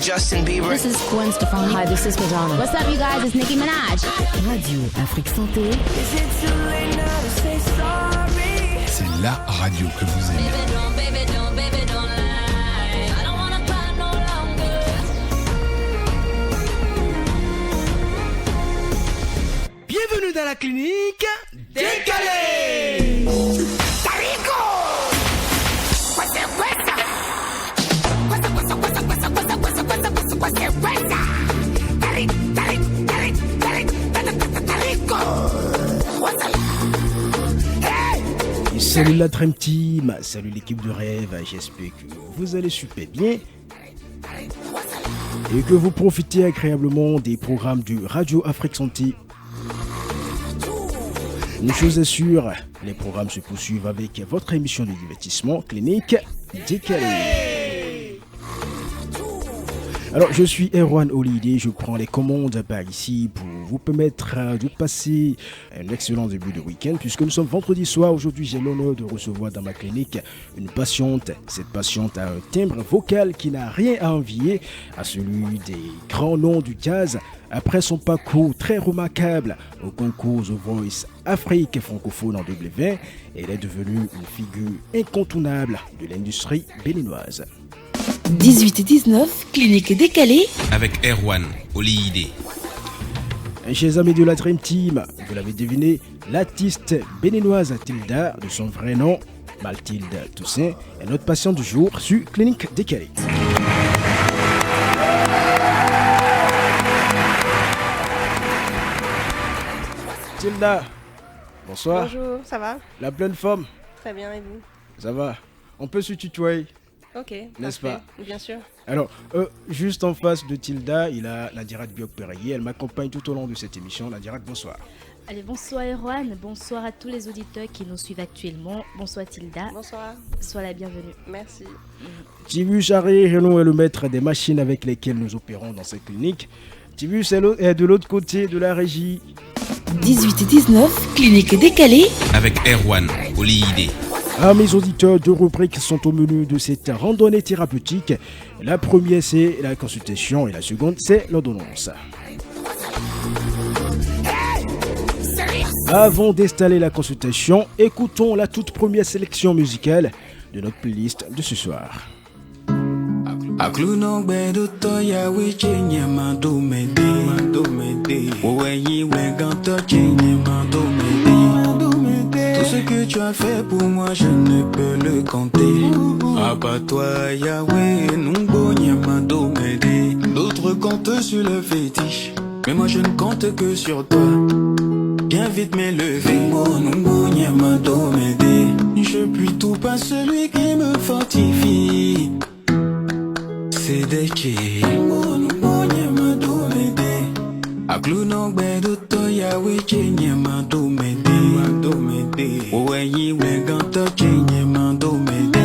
Justin Bieber. This is Gwen Stefani. Hi, this is Madonna. What's up, you guys? It's Nicki Minaj. Radio Afrique Santé. C'est la radio que vous aimez. Bienvenue dans la clinique Décalé. Salut la Dream Team, salut l'équipe de rêve, j'espère que vous allez super bien et que vous profitez agréablement des programmes du Radio Afrique Santé. Une chose est sûre, les programmes se poursuivent avec votre émission de divertissement clinique Décalé. Alors, je suis Erwan Olidé, je prends les commandes par ici pour vous permettre de passer un excellent début de week-end puisque nous sommes vendredi soir. Aujourd'hui, j'ai l'honneur de recevoir dans ma clinique une patiente. Cette patiente a un timbre vocal qui n'a rien à envier à celui des grands noms du jazz. Après son parcours très remarquable au concours The Voice Afrique francophone en 2020, elle est devenue une figure incontournable de l'industrie béninoise. 18 et 19, clinique décalée. Avec Erwan Olidé. Chers amis de la Dream Team, vous l'avez deviné, l'artiste béninoise Tilda, de son vrai nom, Mathilde Toussaint, est notre patiente du jour sur Clinique Décalée. Tilda, bonsoir. Bonjour, ça va? La pleine forme? Très bien, et vous? Ça va. On peut se tutoyer? Ok, n'est-ce parfait. pas? Bien sûr. Alors, juste en face de Tilda, il a Nadirat Biok-Peregué. Elle m'accompagne tout au long de cette émission. Nadirat, bonsoir. Allez, bonsoir Erwan, bonsoir à tous les auditeurs qui nous suivent actuellement. Bonsoir Tilda. Bonsoir. Sois la bienvenue. Merci. Tibus Harry Renaud est le maître des machines avec lesquelles nous opérons dans cette clinique. Tibus est de l'autre côté de la régie. 18 et 19, clinique décalée. Avec Erwan Olidé. Mes auditeurs, deux rubriques sont au menu de cette randonnée thérapeutique. La première, c'est la consultation et la seconde, c'est l'ordonnance. Avant d'installer la consultation, écoutons la toute première sélection musicale de notre playlist de ce soir. Tout ce que tu as fait pour moi, je ne peux le compter. Abat-toi, Yahweh, d'autres comptent sur le fétiche, mais moi je ne compte que sur toi. Viens vite m'élever, je puis tout par celui qui me fortifie. C'est des chi. Akluno gbedo to Yahweh chenye mando mede. Owenyi weganto chenye mando mede.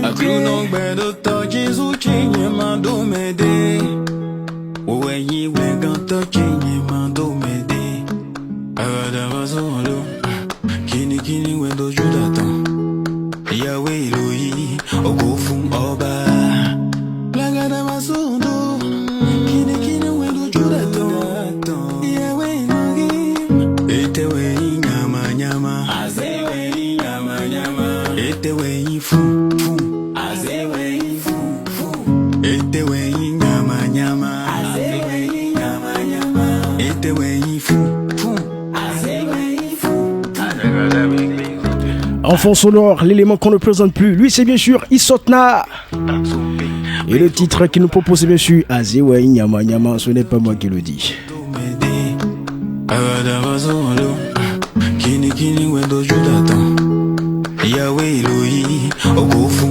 Akluno gbedo to Jesus chenye mando mede. Owenyi weganto chenye mando mede. Agada bazolo. Kini wendo judatan. Yahweh Elohi ogofun oba. Lagada bazondo. Kini wendo judatan. Enfant sonore, l'élément qu'on ne présente plus, lui c'est bien sûr Isotna. Et le titre qu'il nous propose c'est bien sûr Azewe Nyama Nyama, ce n'est pas moi qui le dis.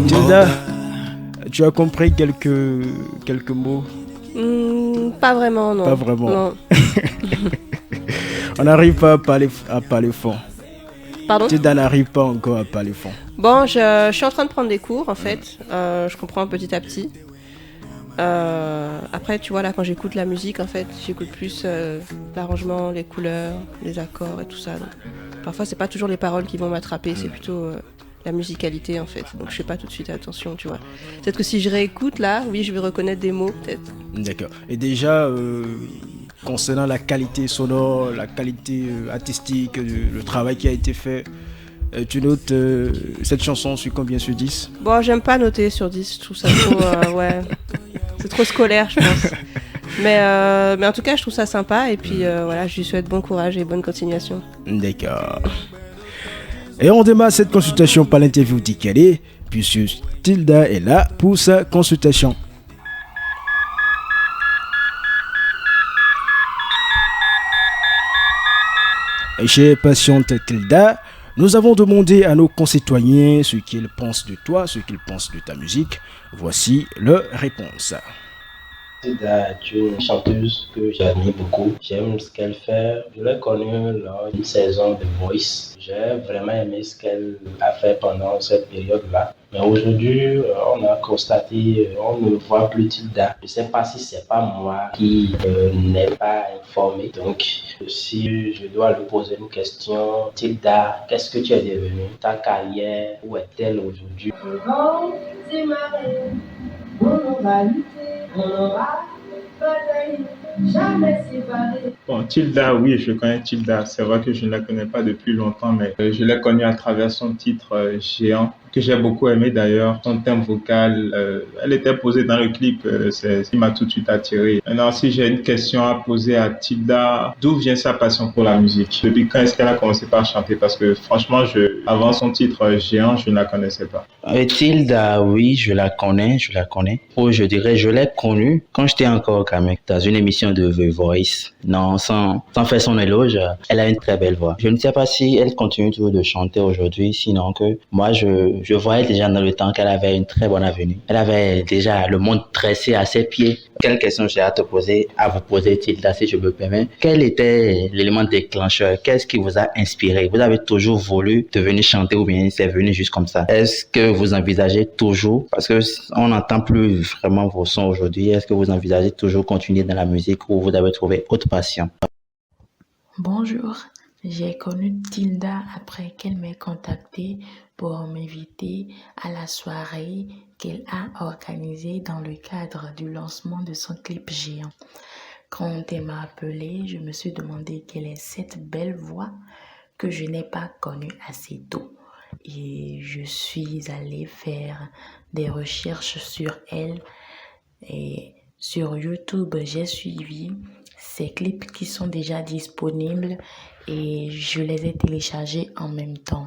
Tilda, tu as compris quelques mots? Pas vraiment, non. Pas vraiment. Non. On n'arrive pas à parler fond. Pardon? Tilda n'arrive pas encore à parler fond. Bon, je suis en train de prendre des cours en fait. Je comprends petit à petit. Après, tu vois, là, quand j'écoute la musique, en fait, j'écoute plus l'arrangement, les couleurs, les accords et tout ça. Donc, parfois, c'est pas toujours les paroles qui vont m'attraper, c'est plutôt la musicalité en fait. Donc je fais pas tout de suite attention, tu vois. Peut-être que si je réécoute là, oui, je vais reconnaître des mots peut-être. D'accord. Et déjà, concernant la qualité sonore, la qualité artistique, le travail qui a été fait, tu notes cette chanson sur combien sur 10? Bon, j'aime pas noter sur 10, je trouve ça trop... ouais, c'est trop scolaire, je pense. Mais en tout cas, je trouve ça sympa. Et puis voilà, je lui souhaite bon courage et bonne continuation. D'accord. Et on démarre cette consultation par l'interview d'Ikale, puisque Tilda est là pour sa consultation. Et chère patiente Tilda, nous avons demandé à nos concitoyens ce qu'ils pensent de toi, ce qu'ils pensent de ta musique. Voici leur réponse. Tilda est une chanteuse que j'admire beaucoup. J'aime ce qu'elle fait. Je l'ai connue lors d'une saison de Voice. J'ai vraiment aimé ce qu'elle a fait pendant cette période-là. Mais aujourd'hui, on a constaté, on ne voit plus Tilda. Je ne sais pas si c'est pas moi qui n'ai pas informé. Donc, si je dois lui poser une question, Tilda, qu'est-ce que tu es devenue? Ta carrière, où est-elle aujourd'hui? Bon, Tilda, oui, je connais Tilda. C'est vrai que je ne la connais pas depuis longtemps, mais je l'ai connue à travers son titre Géant, que j'ai beaucoup aimé d'ailleurs. Son thème vocal, elle était posée dans le clip, c'est ce qui m'a tout de suite attiré. Maintenant, si j'ai une question à poser à Tilda, d'où vient sa passion pour la musique? Depuis quand est-ce qu'elle a commencé par chanter? Parce que franchement, avant son titre Géant, je ne la connaissais pas. Tilda, oui, je la connais. Ou je dirais, je l'ai connue quand j'étais encore Kamek, dans une émission de The Voice. Non, sans faire son éloge, elle a une très belle voix. Je ne sais pas si elle continue toujours de chanter aujourd'hui, sinon que moi, je voyais déjà dans le temps qu'elle avait une très bonne avenue. Elle avait déjà le monde tressé à ses pieds. Quelle question j'ai à vous poser, Tilda, si je me permets? Quel était l'élément déclencheur? Qu'est-ce qui vous a inspiré? Vous avez toujours voulu devenir chanter ou bien c'est venu juste comme ça? Est-ce que vous envisagez toujours, parce que on n'entend plus vraiment vos sons aujourd'hui, est-ce que vous envisagez toujours continuer dans la musique ou vous avez trouvé autre passion? Bonjour, j'ai connu Tilda après qu'elle m'ait contacté pour m'inviter à la soirée qu'elle a organisée dans le cadre du lancement de son clip Géant. Quand elle m'a appelé, je me suis demandé quelle est cette belle voix que je n'ai pas connue assez tôt. Et je suis allée faire des recherches sur elle et sur YouTube, j'ai suivi ces clips qui sont déjà disponibles et je les ai téléchargés en même temps.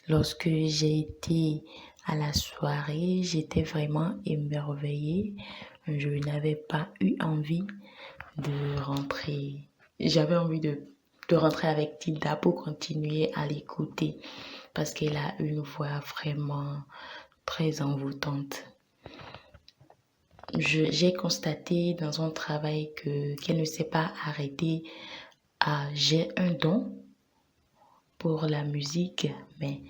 Lorsque j'ai été à la soirée, j'étais vraiment émerveillée. Je n'avais pas eu envie de rentrer. J'avais envie de rentrer avec Tilda pour continuer à l'écouter parce qu'elle a une voix vraiment très envoûtante. J'ai constaté dans son travail qu'elle ne s'est pas arrêtée à « j'ai un don » pour la musique, mais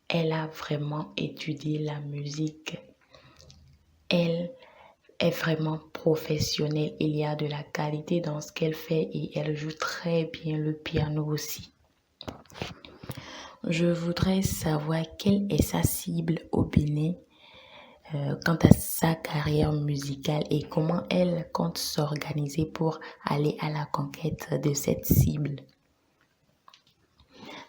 elle a vraiment étudié la musique. Elle est vraiment professionnelle, il y a de la qualité dans ce qu'elle fait et elle joue très bien le piano aussi. Je voudrais savoir quelle est sa cible au Bénin quant à sa carrière musicale et comment elle compte s'organiser pour aller à la conquête de cette cible.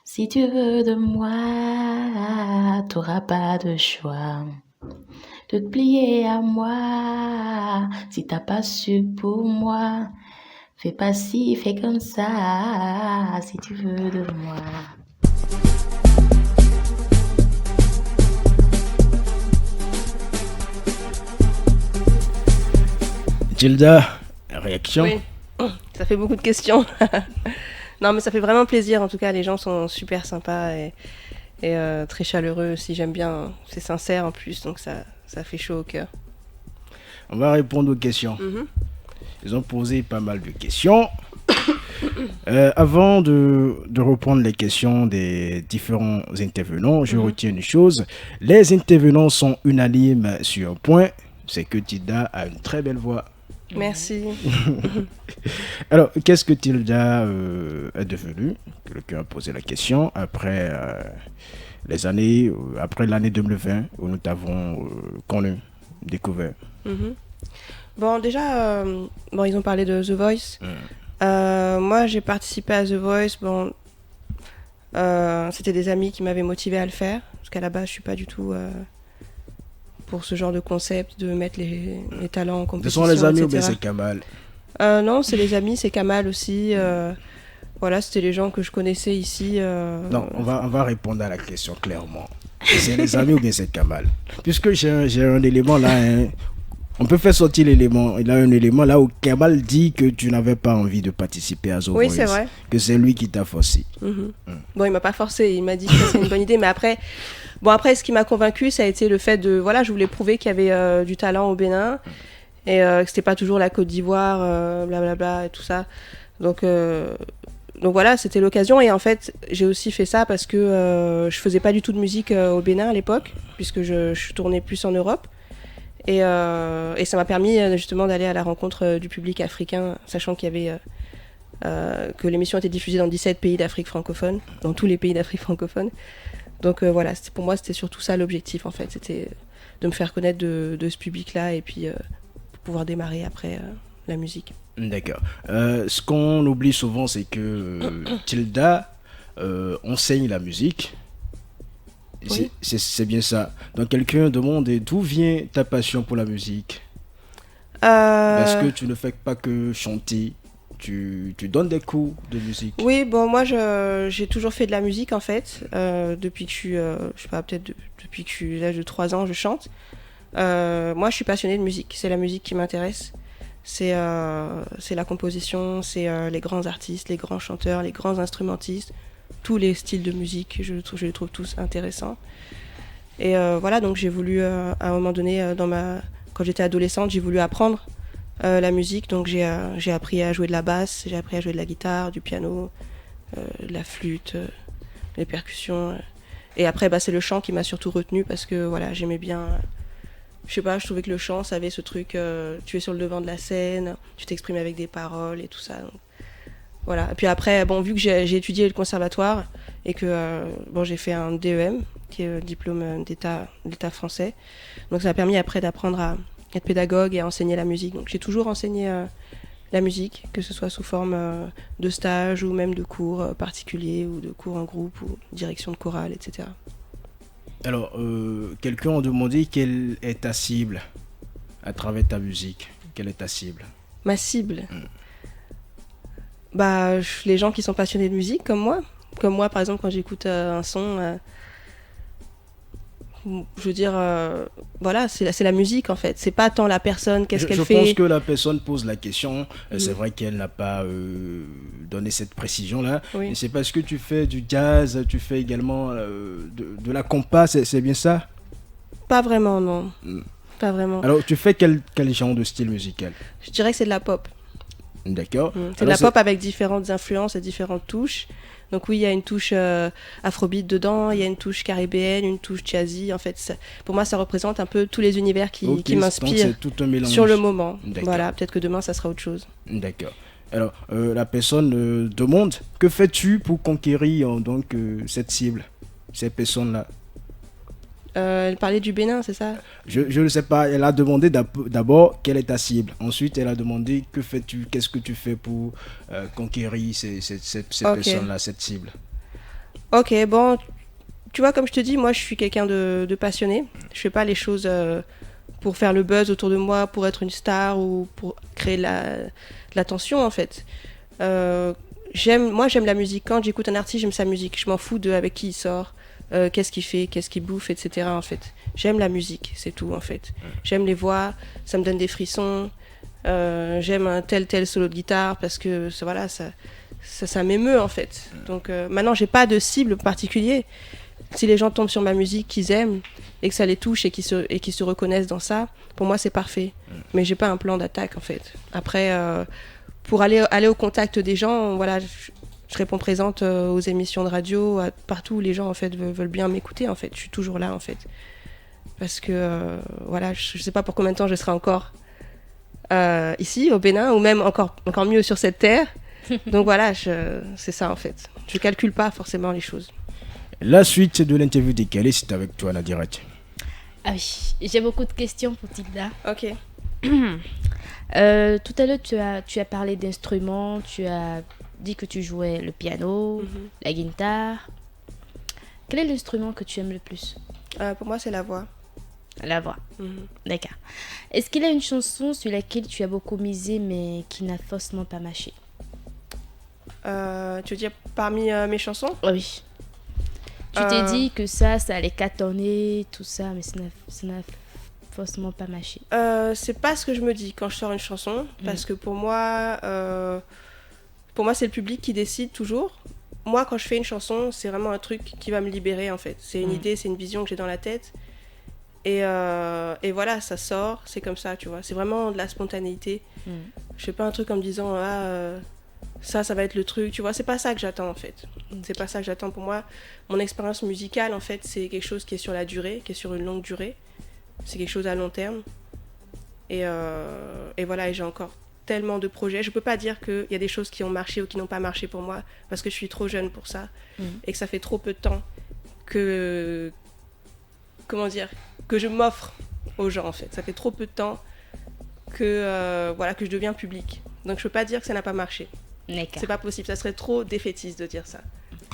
Si tu veux de moi, t'auras pas de choix de te plier à moi. Si t'as pas su pour moi, fais pas ci, fais comme ça. Si tu veux de moi. Tilda, réaction? Oui, ça fait beaucoup de questions. Non, mais ça fait vraiment plaisir. En tout cas, les gens sont super sympas et très chaleureux aussi. J'aime bien. C'est sincère en plus, donc ça fait chaud au cœur. On va répondre aux questions. Ils ont posé pas mal de questions. Avant de reprendre les questions des différents intervenants, je retiens une chose. Les intervenants sont unanimes sur un point, c'est que Tilda a une très belle voix. Merci. Alors, qu'est-ce que Tilda est devenue? Quelqu'un a posé la question après les années, après l'année 2020 où nous t'avons connu, découvert. Bon, déjà, ils ont parlé de The Voice. Moi, j'ai participé à The Voice. Bon, c'était des amis qui m'avaient motivé à le faire. Parce qu'à la base, je suis pas du tout pour ce genre de concept de mettre les talents en compétition. Ce sont les amis etc. ou bien c'est Kamal? Non, c'est les amis, c'est Kamal aussi. Voilà, c'était les gens que je connaissais ici. Non, on va répondre à la question clairement. C'est les amis ou bien c'est Kamal? Puisque j'ai un élément là, hein, on peut faire sortir l'élément. Il a un élément là où Kamal dit que tu n'avais pas envie de participer à The Voice. Oui, c'est vrai. Que c'est lui qui t'a forcé. Bon, il m'a pas forcé, il m'a dit que c'était une bonne idée, mais après, ce qui m'a convaincu, ça a été le fait de, voilà, je voulais prouver qu'il y avait du talent au Bénin et que c'était pas toujours la Côte d'Ivoire, blablabla et tout ça. Donc voilà, c'était l'occasion. Et en fait, j'ai aussi fait ça parce que je faisais pas du tout de musique au Bénin à l'époque, puisque je tournais plus en Europe. Et ça m'a permis justement d'aller à la rencontre du public africain, sachant qu'il y avait que l'émission était diffusée dans 17 pays d'Afrique francophone, dans tous les pays d'Afrique francophone. Donc voilà, pour moi, c'était surtout ça l'objectif en fait, c'était de me faire connaître de ce public-là et puis pour pouvoir démarrer après la musique. D'accord. Ce qu'on oublie souvent, c'est que Tilda enseigne la musique. Oui. C'est bien ça. Donc quelqu'un demande d'où vient ta passion pour la musique? Est-ce que tu ne fais pas que chanter? Tu donnes des cours de musique? Oui, bon, moi j'ai toujours fait de la musique en fait. Depuis que je suis, je sais pas, peut-être depuis que je suis l'âge de 3 ans, je chante. Moi je suis passionnée de musique, c'est la musique qui m'intéresse. C'est la composition, c'est les grands artistes, les grands chanteurs, les grands instrumentistes. Tous les styles de musique, je les trouve tous intéressants. Et voilà, donc j'ai voulu, à un moment donné, quand j'étais adolescente, j'ai voulu apprendre la musique. Donc j'ai appris à jouer de la basse, j'ai appris à jouer de la guitare, du piano, de la flûte, les percussions. Et après, c'est le chant qui m'a surtout retenue parce que voilà, j'aimais bien... Je sais pas, je trouvais que le chant, ça avait ce truc, tu es sur le devant de la scène, tu t'exprimes avec des paroles et tout ça. Donc, voilà. Et puis après, vu que j'ai étudié le conservatoire et que j'ai fait un DEM, qui est diplôme d'État français, donc ça m'a permis après d'apprendre à être pédagogue et à enseigner la musique. Donc j'ai toujours enseigné la musique, que ce soit sous forme de stage ou même de cours particuliers ou de cours en groupe ou direction de chorale, etc. Alors, quelqu'un a demandé quelle est ta cible à travers ta musique. Quelle est ta cible? Ma cible les gens qui sont passionnés de musique, comme moi. Comme moi, par exemple, quand j'écoute un son, je veux dire, voilà, c'est la musique en fait. C'est pas tant la personne, qu'est-ce qu'elle fait. Je pense que la personne pose la question. C'est vrai qu'elle n'a pas donné cette précision-là. Oui. Mais c'est parce que tu fais du jazz, tu fais également de la compas, c'est bien ça? Pas vraiment, non. Pas vraiment. Alors, tu fais quel genre de style musical? Je dirais que c'est de la pop. D'accord. C'est de la pop avec différentes influences et différentes touches. Donc oui, il y a une touche afrobeat dedans, il y a une touche caribéenne, une touche jazzy. En fait, pour moi, ça représente un peu tous les univers qui m'inspirent sur le moment. Voilà, peut-être que demain, ça sera autre chose. D'accord. Alors, la personne demande, que fais-tu pour conquérir cette cible, ces personnes-là? Elle parlait du Bénin, c'est ça? Je ne sais pas. Elle a demandé d'abord quelle est ta cible. Ensuite, elle a demandé que fais-tu, qu'est-ce que tu fais pour conquérir ces personnes-là, cette cible. Ok, bon, tu vois, comme je te dis, moi je suis quelqu'un de passionné. Je fais pas les choses pour faire le buzz autour de moi, pour être une star ou pour créer de l'attention en fait. J'aime la musique. Quand j'écoute un artiste, j'aime sa musique. Je m'en fous avec qui il sort. Qu'est-ce qu'il fait, qu'est-ce qu'il bouffe, etc. En fait, j'aime la musique, c'est tout en fait. J'aime les voix, ça me donne des frissons. J'aime un tel solo de guitare parce que voilà, ça m'émeut en fait. Donc maintenant, j'ai pas de cible particulier. Si les gens tombent sur ma musique, qu'ils aiment et que ça les touche et qu'ils se reconnaissent dans ça, pour moi c'est parfait. Mais j'ai pas un plan d'attaque en fait. Après, pour aller au contact des gens, voilà. Je réponds présente aux émissions de radio, partout où les gens en fait veulent bien m'écouter en fait. Je suis toujours là en fait, parce que voilà, je sais pas pour combien de temps je serai encore ici au Bénin, ou même encore mieux sur cette terre. Donc voilà, c'est ça en fait. Je calcule pas forcément les choses. La suite de l'interview décalée, c'est avec toi, Nadirat. Ah oui, j'ai beaucoup de questions pour Tilda. Ok. Tout à l'heure, tu as parlé d'instruments, tu as dit que tu jouais le piano, la guitare. Quel est l'instrument que tu aimes le plus? Pour moi, c'est la voix. La voix. D'accord. Est-ce qu'il y a une chanson sur laquelle tu as beaucoup misé mais qui n'a forcément pas marché? Tu veux dire parmi mes chansons? Oui. Tu t'es dit que ça allait cartonner, tout ça, mais ça n'a forcément pas marché. C'est pas ce que je me dis quand je sors une chanson, parce que pour moi, c'est le public qui décide toujours. Moi, quand je fais une chanson, c'est vraiment un truc qui va me libérer, en fait. C'est une idée, c'est une vision que j'ai dans la tête. Et voilà, ça sort, c'est comme ça, tu vois. C'est vraiment de la spontanéité. Je fais pas un truc en me disant, ça va être le truc, tu vois. C'est pas ça que j'attends, en fait. C'est pas ça que j'attends pour moi. Mon expérience musicale, en fait, c'est quelque chose qui est sur la durée, qui est sur une longue durée. C'est quelque chose à long terme. Et voilà, et j'ai encore tellement de projets. Je peux pas dire qu'il y a des choses qui ont marché ou qui n'ont pas marché pour moi, parce que je suis trop jeune pour ça. Et que ça fait trop peu de temps que... Comment dire? Que je m'offre aux gens, en fait. Ça fait trop peu de temps que je deviens public. Donc je peux pas dire que ça n'a pas marché. C'est pas possible. Ça serait trop défaitiste de dire ça.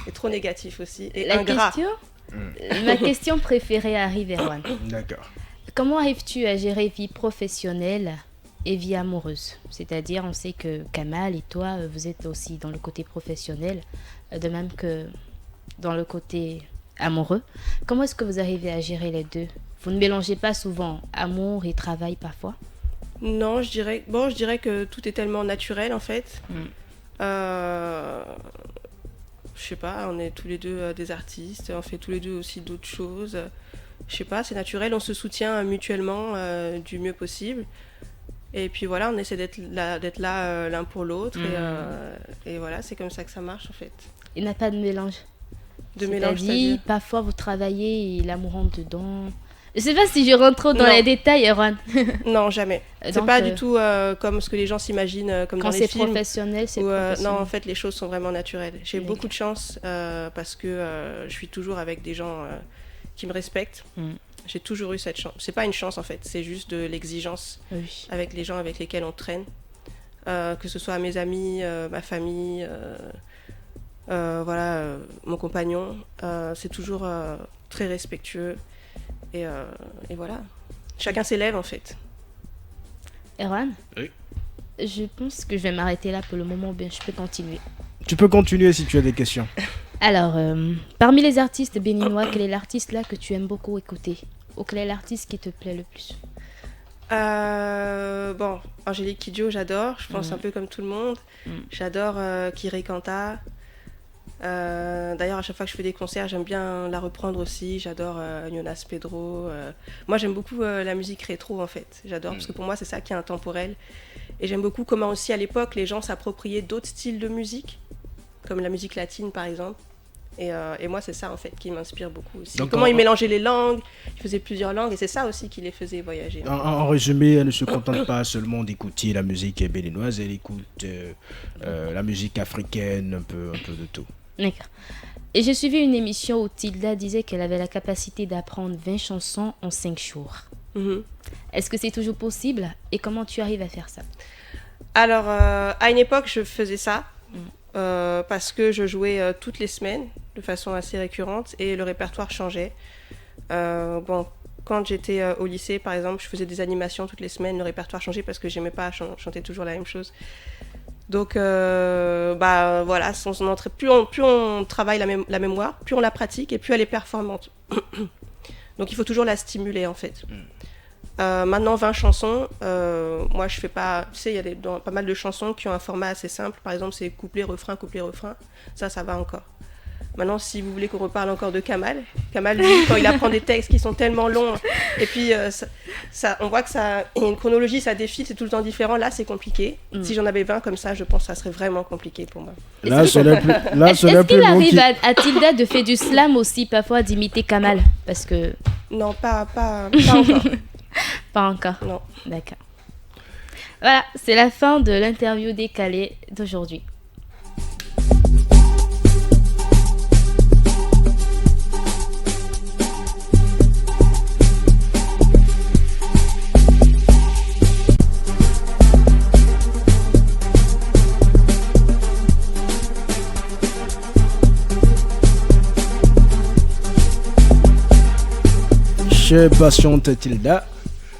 Et trop négatif aussi. Et ingrat. Ma question préférée arrive, Erwan. D'accord. Comment arrives-tu à gérer vie professionnelle et vie amoureuse? C'est-à-dire, on sait que Kamal et toi, vous êtes aussi dans le côté professionnel, de même que dans le côté amoureux. Comment est-ce que vous arrivez à gérer les deux? Vous ne mélangez pas souvent amour et travail parfois? Non, je dirais que tout est tellement naturel en fait. Je sais pas, on est tous les deux des artistes, on fait tous les deux aussi d'autres choses. Je sais pas, c'est naturel, on se soutient mutuellement du mieux possible. Et puis voilà, on essaie d'être là l'un pour l'autre. Et voilà, c'est comme ça que ça marche en fait. Il n'y a pas de mélange? C'est-à-dire, parfois vous travaillez et l'amour rentre dedans. Je sais pas si je rentre trop dans les détails, Erwan. Non, jamais. C'est pas du tout comme ce que les gens s'imaginent, comme dans les films. Quand c'est professionnel, c'est professionnel. Non, en fait, les choses sont vraiment naturelles. J'ai beaucoup de chance parce que je suis toujours avec des gens qui me respectent. J'ai toujours eu cette chance. C'est pas une chance, en fait. C'est juste de l'exigence avec les gens avec lesquels on traîne. Que ce soit mes amis, ma famille, mon compagnon. C'est toujours très respectueux. Et voilà. Chacun s'élève en fait. Erwan? Oui. Je pense que je vais m'arrêter là pour le moment, bien je peux continuer. Tu peux continuer si tu as des questions. Alors, parmi les artistes béninois, quel est l'artiste là que tu aimes beaucoup écouter? Ou quel est l'artiste qui te plaît le plus? Angélique Kidjo, j'adore. Je pense un peu comme tout le monde. J'adore Kiré Kanta. D'ailleurs, à chaque fois que je fais des concerts, j'aime bien la reprendre aussi. J'adore Jonas Pedro. Moi, j'aime beaucoup la musique rétro, en fait. J'adore, parce que pour moi, c'est ça qui est intemporel. Et j'aime beaucoup comment aussi, à l'époque, les gens s'appropriaient d'autres styles de musique, comme la musique latine, par exemple. Et moi, c'est ça, en fait, qui m'inspire beaucoup aussi. Donc, comment ils mélangeaient les langues, ils faisaient plusieurs langues, et c'est ça aussi qui les faisait voyager. En résumé, elle ne se contente pas seulement d'écouter la musique béninoise, elle écoute la musique africaine, un peu de tout. D'accord. Et j'ai suivi une émission où Tilda disait qu'elle avait la capacité d'apprendre 20 chansons en 5 jours. Est-ce que c'est toujours possible? Et comment tu arrives à faire ça? Alors, à une époque, je faisais ça parce que je jouais toutes les semaines de façon assez récurrente et le répertoire changeait. Quand j'étais au lycée, par exemple, je faisais des animations toutes les semaines, le répertoire changeait parce que j'aimais pas chanter toujours la même chose. Donc, voilà, plus on travaille la mémoire, plus on la pratique et plus elle est performante. Donc, il faut toujours la stimuler, en fait. Maintenant, 20 chansons, moi, je fais pas... Tu sais, il y a pas mal de chansons qui ont un format assez simple. Par exemple, c'est couplet, refrain. Ça va encore. Maintenant, si vous voulez qu'on reparle encore de Kamal, lui, quand il apprend des textes qui sont tellement longs, et puis on voit que ça, il y a une chronologie, ça défile, c'est tout le temps différent. Là, c'est compliqué. Si j'en avais 20 comme ça, je pense que ça serait vraiment compliqué pour moi. Est-ce qu'il arrive à Tilda de faire du slam aussi, parfois, d'imiter Kamal? Parce que... Non, pas encore. Pas encore? Non. D'accord. Voilà, c'est la fin de l'interview décalée d'aujourd'hui. Chère patiente Tilda,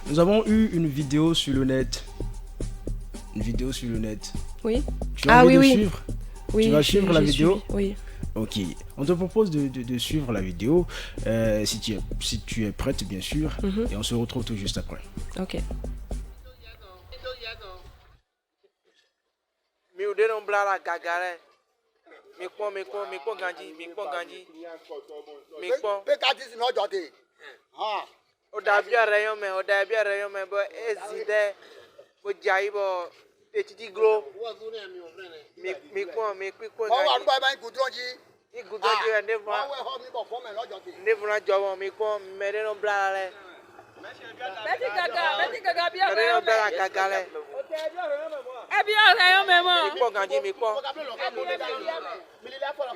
nous avons eu une vidéo sur le net. Oui. Tu as envie de suivre? Oui, tu vas suivre la vidéo? Oui. Ok. On te propose de suivre la vidéo si tu es prête, bien sûr. Et on se retrouve tout juste après. Ok. O dàbí ọ̀rẹ́ yán mẹ́ bọ́ èsì dẹ́ bó jà yí bọ̀ etiti glo mi kpọ́n ganji. Wọ́n wà nígbà yẹn gùdúrọ̀jì. Igùdúrọ̀jì rẹ̀ ndéfúnra jọ̀wọ́ mi kpọ́n mẹ́rin ló bla rẹ̀. Bẹ́ẹ̀ni gàgà bí ọ̀rẹ́ yán mẹ́. Gàgà rẹ̀. Ẹ bí ọ̀rẹ́ yán mẹ́ mọ́. Mi kpọ́n ganji mi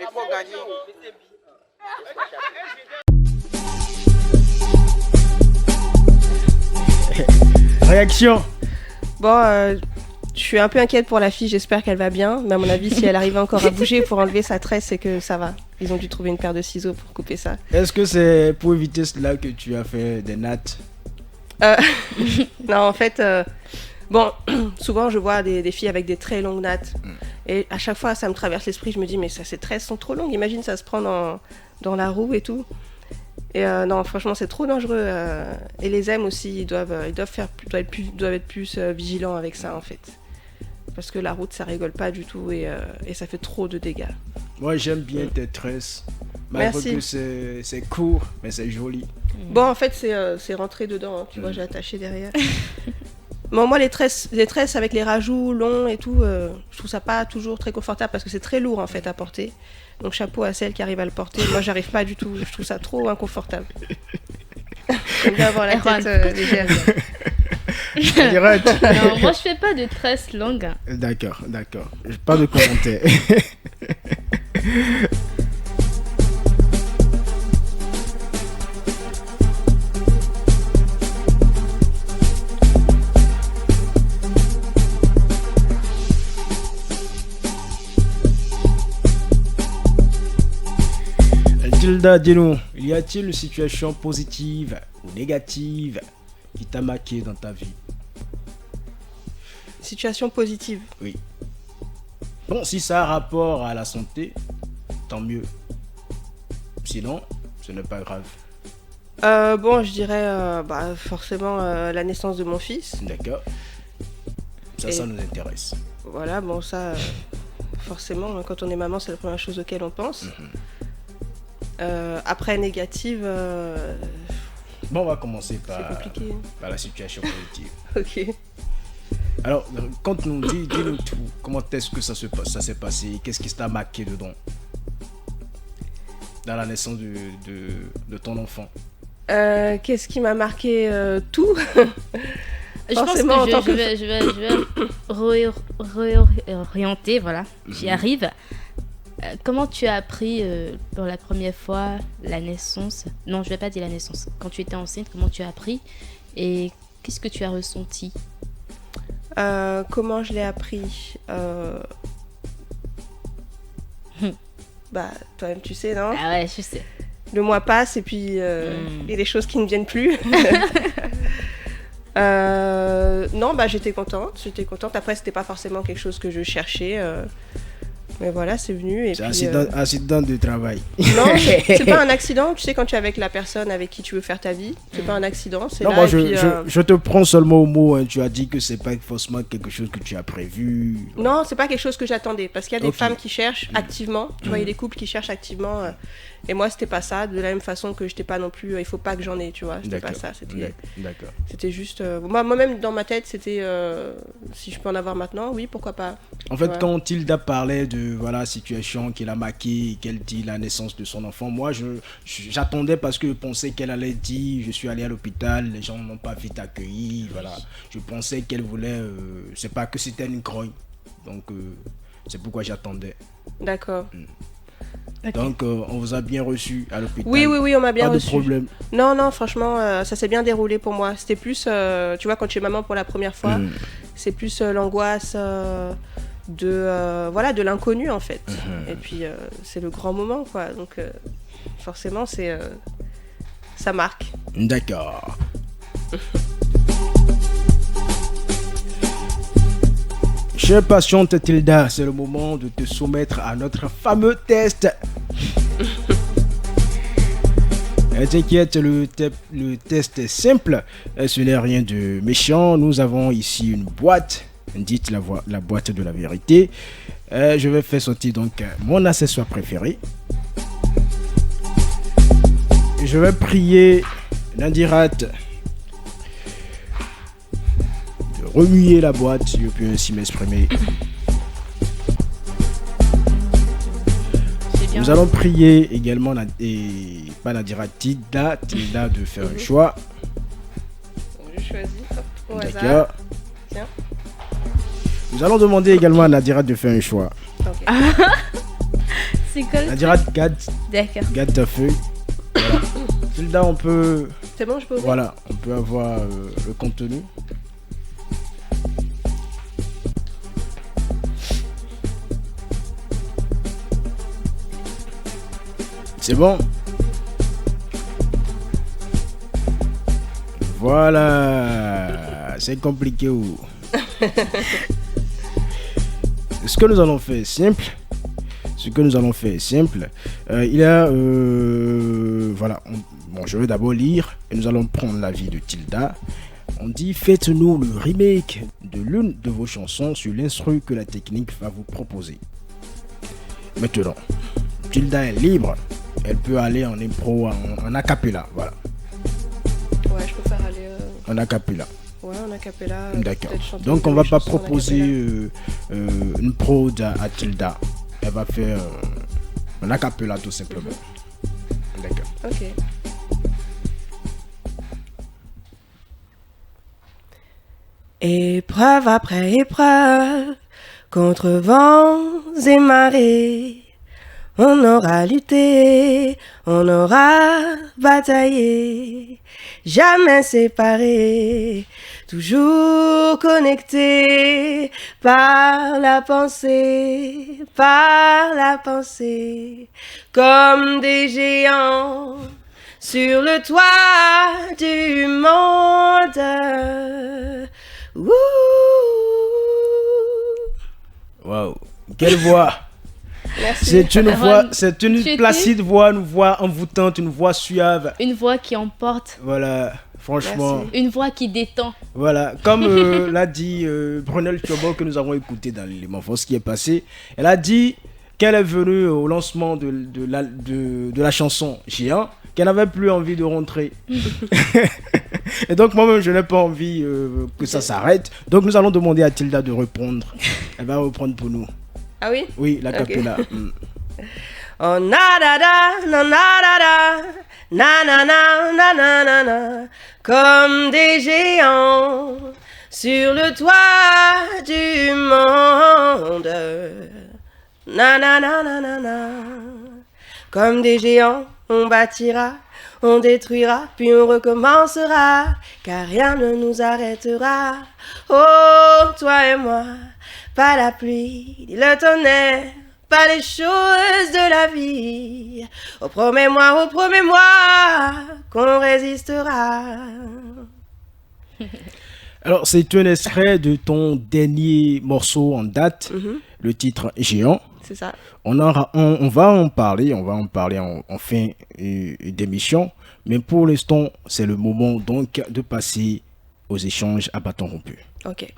kpọ́n ganji. Réaction. Bon, je suis un peu inquiète pour la fille, j'espère qu'elle va bien. Mais à mon avis, si elle arrive encore à bouger pour enlever sa tresse, c'est que ça va. Ils ont dû trouver une paire de ciseaux pour couper ça. Est-ce que c'est pour éviter cela que tu as fait des nattes? Non, en fait, bon, souvent je vois des filles avec des très longues nattes. Et à chaque fois, ça me traverse l'esprit, je me dis, mais ça, ces tresses sont trop longues. Imagine, ça se prend dans la roue et tout. Et non, franchement, c'est trop dangereux. Et les M aussi, ils doivent être plus vigilants avec ça, en fait. Parce que la route, ça rigole pas du tout et ça fait trop de dégâts. Moi, j'aime bien tes tresses. Malgré que c'est court, mais c'est joli. Bon, en fait, c'est rentré dedans. Hein. Tu vois, j'ai attaché derrière. Bon, moi, les tresses avec les rajouts longs et tout, je trouve ça pas toujours très confortable parce que c'est très lourd, en fait, à porter. Donc chapeau à celle qui arrive à le porter. Moi, j'arrive pas du tout. Je trouve ça trop inconfortable. J'aime bien avoir la tête légère. Non, moi, je fais pas de tresses longues. D'accord. Pas de commentaire. Tilda, dis-nous, y a-t-il une situation positive ou négative qui t'a marqué dans ta vie? Situation positive? Oui. Bon, si ça a rapport à la santé, tant mieux. Sinon, ce n'est pas grave. Bon, je dirais forcément la naissance de mon fils. D'accord. Ça nous intéresse. Voilà, bon, ça, forcément, quand on est maman, c'est la première chose auquel on pense. Après, négative... Bon, on va commencer par la situation positive. Ok. Alors, quand nous dis-nous tout, comment est-ce que ça s'est passé? Qu'est-ce qui t'a marqué dedans? Dans la naissance de ton enfant? Qu'est-ce qui m'a marqué? Tout. Je pense que je vais réorienter, voilà, j'y arrive. Comment tu as appris pour la première fois la naissance? Non, je vais pas dire la naissance. Quand tu étais enceinte, comment tu as appris? Et qu'est-ce que tu as ressenti? Comment je l'ai appris? Bah, toi-même tu sais, non? Ah ouais, je sais. Le mois passe et puis il y a des choses qui ne viennent plus. Non, bah j'étais contente. Après, c'était pas forcément quelque chose que je cherchais. Mais voilà, c'est venu. Et c'est accident de travail. Non, c'est pas un accident. Tu sais, quand tu es avec la personne avec qui tu veux faire ta vie, c'est pas un accident. C'est non, là, moi, je te prends seulement au mot. Hein. Tu as dit que c'est pas forcément quelque chose que tu as prévu. Non, c'est pas quelque chose que j'attendais. Parce qu'il y a des femmes qui cherchent activement. Tu vois, il y a des couples qui cherchent activement. Et moi, c'était pas ça. De la même façon que j'étais pas non plus, il faut pas que j'en ai, tu vois. C'était pas ça. C'était juste. Moi-même, dans ma tête, c'était si je peux en avoir maintenant, oui, pourquoi pas. En fait, quand Tilda parlait de situation qu'il a marquée, qu'elle dit la naissance de son enfant, moi, j'attendais parce que je pensais qu'elle allait dire je suis allé à l'hôpital, les gens n'ont pas vite accueilli. Voilà. Je pensais qu'elle voulait. C'est pas que c'était une grogne. Donc, c'est pourquoi j'attendais. D'accord. Donc, on vous a bien reçu à l'hôpital. Oui, on m'a bien reçu. Pas de problème. Non, franchement, ça s'est bien déroulé pour moi. C'était plus, tu vois, quand tu es maman pour la première fois, c'est plus l'angoisse de l'inconnu, en fait. Et puis, c'est le grand moment, quoi. Donc, forcément, ça marque. D'accord. Chère patiente Tilda, c'est le moment de te soumettre à notre fameux test. T'inquiète, le test est simple, ce n'est rien de méchant. Nous avons ici une boîte, dites la boîte de la vérité. Je vais faire sortir donc mon accessoire préféré. Je vais prier Nandirat remuer la boîte, si je peux ainsi m'exprimer. Nous allons prier également Tilda de faire un choix. Je choisis au hasard. D'accord. Tiens. Nous allons demander également à Nadirat de faire un choix. Okay. C'est quoi Nadirat, garde ta feuille. Voilà. Tilda, on peut... C'est bon, je peux ouvrir. Voilà, on peut avoir le contenu. C'est bon. Voilà. C'est compliqué ou... Ce que nous allons faire simple. Il y a... voilà. Bon, je vais d'abord lire. Et nous allons prendre l'avis de Tilda. On dit, faites-nous le remake de l'une de vos chansons sur l'instru que la technique va vous proposer. Maintenant, Tilda est libre. Elle peut aller en impro, en acapella, voilà. Ouais, je peux faire aller... En acapella. Ouais, en acapella. D'accord. Donc on va pas proposer une prod à Tilda. Elle va faire un acapella tout simplement. D'accord. Ok. Épreuve après épreuve, contre vents et marées, on aura lutté, on aura bataillé, jamais séparés, toujours connectés par la pensée, comme des géants sur le toit du monde. Ouh. Waouh, quelle voix! Merci. C'est une placide voix, une voix envoûtante, une voix suave. Une voix qui emporte. Voilà, franchement. Merci. Une voix qui détend. Voilà, comme l'a dit Brunel Chobot que nous avons écouté dans l'élément force qui est passé. Elle a dit qu'elle est venue au lancement de la chanson Géant, qu'elle n'avait plus envie de rentrer. Et donc moi-même je n'ai pas envie que ça s'arrête. Donc nous allons demander à Tilda de reprendre. Elle va reprendre pour nous. Ah oui? Oui, la capella. Oh na da da, na da da, na na na na na na na, comme des géants sur le toit du monde. Na na na na na na, comme des géants, on bâtira, on détruira, puis on recommencera, car rien ne nous arrêtera. Oh, toi et moi, pas la pluie, ni le tonnerre, pas les choses de la vie. Oh, promets-moi qu'on résistera. Alors, c'est un extrait de ton dernier morceau en date, le titre Géant. C'est ça. On va en parler en fin d'émission. Mais pour l'instant, c'est le moment donc de passer aux échanges à bâton rompu. Ok.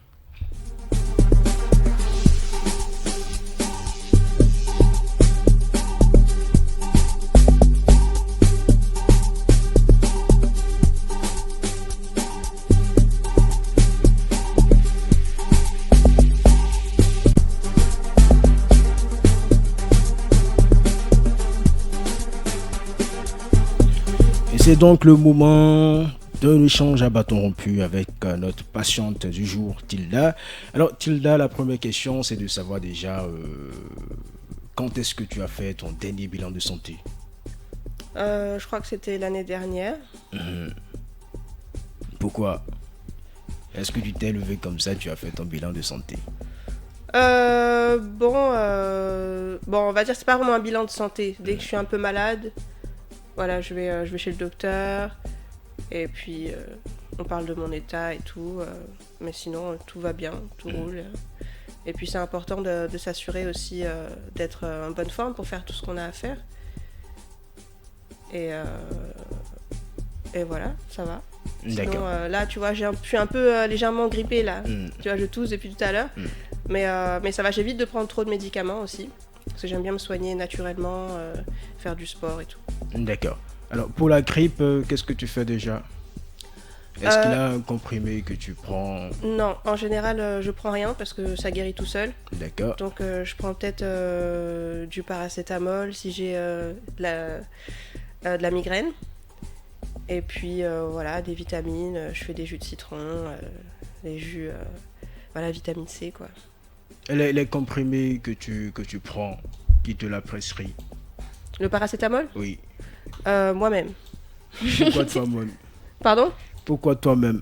c'est donc le moment d'un échange à bâton rompu avec notre patiente du jour, Tilda. Alors Tilda, la première question, c'est de savoir déjà quand est-ce que tu as fait ton dernier bilan de santé? Je crois que c'était l'année dernière. Pourquoi? Est-ce que tu t'es levé comme ça, tu as fait ton bilan de santé? Bon, on va dire que c'est pas vraiment un bilan de santé. Dès que je suis un peu malade, voilà, je vais chez le docteur et puis on parle de mon état et tout. Mais sinon, tout va bien, tout roule. Et puis c'est important de s'assurer aussi d'être en bonne forme pour faire tout ce qu'on a à faire. Et voilà, ça va. D'accord. Sinon, là, tu vois, je suis un peu légèrement grippée là. Tu vois, je tousse depuis tout à l'heure. Mais ça va, j'évite de prendre trop de médicaments aussi. Parce que j'aime bien me soigner naturellement, faire du sport et tout. D'accord. Alors, pour la grippe, qu'est-ce que tu fais déjà? Est-ce qu'il y a un comprimé que tu prends? Non, en général, je prends rien parce que ça guérit tout seul. D'accord. Donc, je prends peut-être du paracétamol si j'ai de la migraine. Et puis, voilà, des vitamines. Je fais des jus de citron, des jus, voilà, vitamine C, quoi. Et les comprimés que tu prends, qui te l'a prescrit? Le paracétamol? Oui. Moi-même. Pourquoi toi-même? Pardon? Pourquoi toi-même?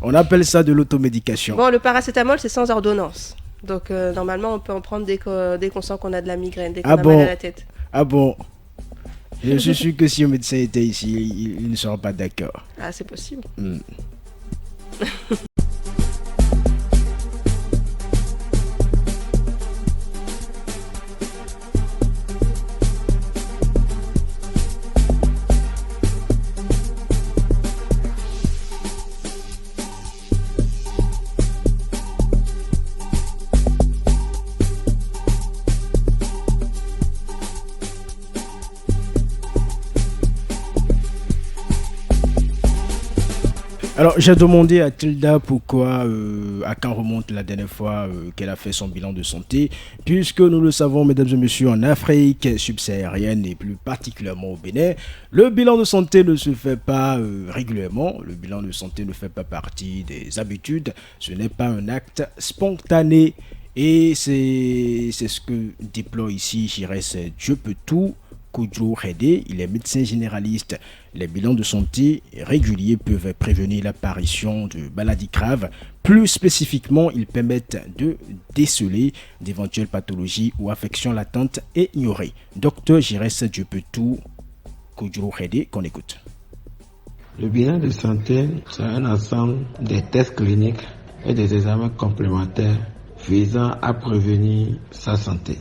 On appelle ça de l'automédication. Bon, le paracétamol, c'est sans ordonnance. Donc, normalement, on peut en prendre dès qu'on sent qu'on a de la migraine, dès qu'on a mal à la tête. Ah bon? Je suis sûr que si un médecin était ici, il ne serait pas d'accord. Ah, c'est possible. Alors, j'ai demandé à Tilda pourquoi, à quand remonte la dernière fois qu'elle a fait son bilan de santé, puisque nous le savons, mesdames et messieurs, en Afrique subsaharienne et plus particulièrement au Bénin, le bilan de santé ne se fait pas régulièrement, le bilan de santé ne fait pas partie des habitudes, ce n'est pas un acte spontané, et c'est ce que déploie ici Giresse Dieupeutou Koudjou Redé. Il est médecin généraliste. Les bilans de santé réguliers peuvent prévenir l'apparition de maladies graves. Plus spécifiquement, ils permettent de déceler d'éventuelles pathologies ou affections latentes et ignorées. Docteur Giresse Dieupeutou Koudjou Redé, qu'on écoute. Le bilan de santé, c'est un ensemble des tests cliniques et des examens complémentaires visant à prévenir sa santé.